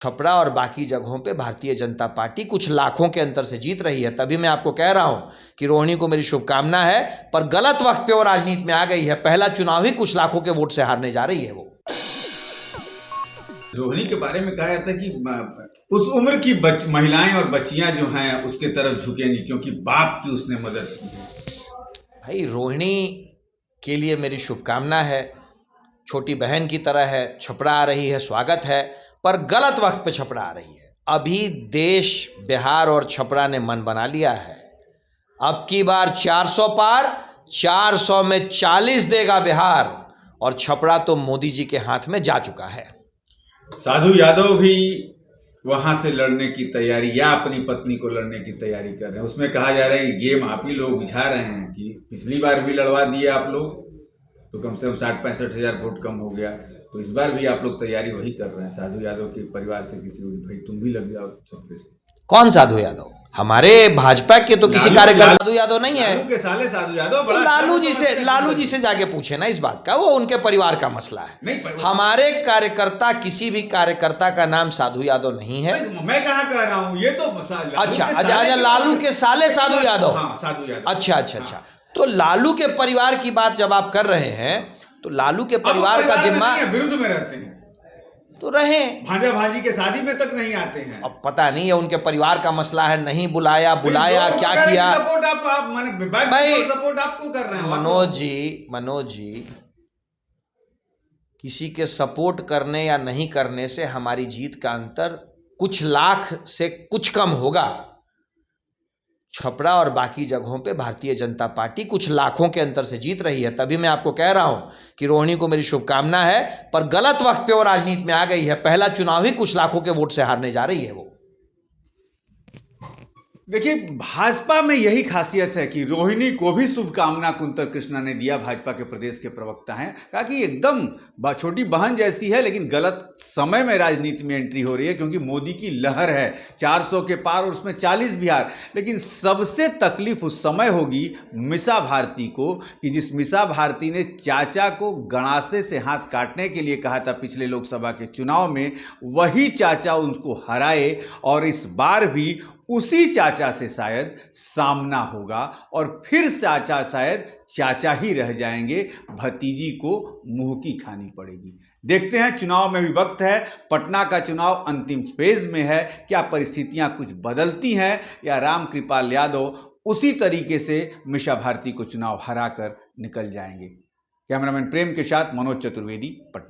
छपरा और बाकी जगहों पे भारतीय जनता पार्टी कुछ लाखों के अंतर से जीत रही है। तभी मैं आपको कह रहा हूं कि रोहिणी को मेरी शुभकामना है, पर गलत वक्त पे वो राजनीति में आ गई है। पहला चुनाव ही कुछ लाखों के वोट से हारने जा रही है वो। रोहिणी के बारे में कहा जाता है कि उस उम्र की महिलाएं और बच्चियां जो हैं उसके तरफ झुकेंगी क्योंकि बाप की उसने मदद की है। भाई रोहिणी के लिए मेरी शुभकामना है, छोटी बहन की तरह है, छपरा आ रही है, स्वागत है, पर गलत वक्त पे छपरा आ रही है। अभी देश, बिहार और छपरा ने मन बना लिया है, अब की बार 400 पार, 400 में 40 देगा बिहार, और छपरा तो मोदी जी के हाथ में जा चुका है। साधु यादव भी वहां से लड़ने की तैयारी या अपनी पत्नी को लड़ने की तैयारी कर रहे हैं। उसमें कहा जा रहा है कि गेम आप ही लोग बुझा रहे हैं कि पिछली बार भी लड़वा दिए आप लोग तो कम से कम 60-65 हजार वोट कम हो गया, तो इस बार भी आप लोग तैयारी वही कर रहे हैं। साधु यादव के परिवार से किसी को भाई तुम भी लग जाओ छपरे से। कौन साधु यादव? हमारे भाजपा के तो किसी कार्यकर्ता साधु यादव नहीं है। लालू के साले साधु यादव तो लालू जी से जाके पूछे ना इस बात का, वो उनके परिवार का मसला है। नहीं, हमारे कार्यकर्ता, किसी भी कार्यकर्ता का नाम साधु यादव नहीं है। मैं कहाँ कह रहा हूँ, ये तो अच्छा, लालू के साले साधु यादव। हाँ, साधु यादव। अच्छा। तो लालू के परिवार की बात जब आप कर रहे हैं तो लालू के परिवार का जिम्मा, विरुद्ध में रहते हैं तो रहे, भाजा भाजी के शादी में तक नहीं आते हैं। अब पता नहीं है उनके परिवार का मसला है, नहीं बुलाया क्या किया। सपोर्ट सपोर्ट आपको कर रहे हैं मनोज जी, किसी के सपोर्ट करने या नहीं करने से हमारी जीत का अंतर कुछ लाख से कुछ कम होगा। छपरा और बाकी जगहों पे भारतीय जनता पार्टी कुछ लाखों के अंतर से जीत रही है। तभी मैं आपको कह रहा हूं कि रोहिणी को मेरी शुभकामना है, पर गलत वक्त पे वो राजनीति में आ गई है। पहला चुनाव ही कुछ लाखों के वोट से हारने जा रही है वो। देखिए, भाजपा में यही खासियत है कि रोहिणी को भी शुभकामना कुंतर कृष्णा ने दिया। भाजपा के प्रदेश के प्रवक्ता हैं, कहा कि एकदम छोटी बहन जैसी है, लेकिन गलत समय में राजनीति में एंट्री हो रही है क्योंकि मोदी की लहर है 400 के पार और उसमें 40 बिहार। लेकिन सबसे तकलीफ उस समय होगी मीसा भारती को, कि जिस मीसा भारती ने चाचा को गणासे से हाथ काटने के लिए कहा था पिछले लोकसभा के चुनाव में, वही चाचा उनको हराए और इस बार भी उसी चाचा से शायद सामना होगा और फिर चाचा शायद चाचा ही रह जाएंगे, भतीजी को मुंह की खानी पड़ेगी। देखते हैं, चुनाव में भी वक्त है। पटना का चुनाव अंतिम फेज में है। क्या परिस्थितियां कुछ बदलती हैं या रामकृपाल यादव उसी तरीके से मीसा भारती को चुनाव हराकर निकल जाएंगे? कैमरामैन प्रेम के साथ मनोज चतुर्वेदी, पटना।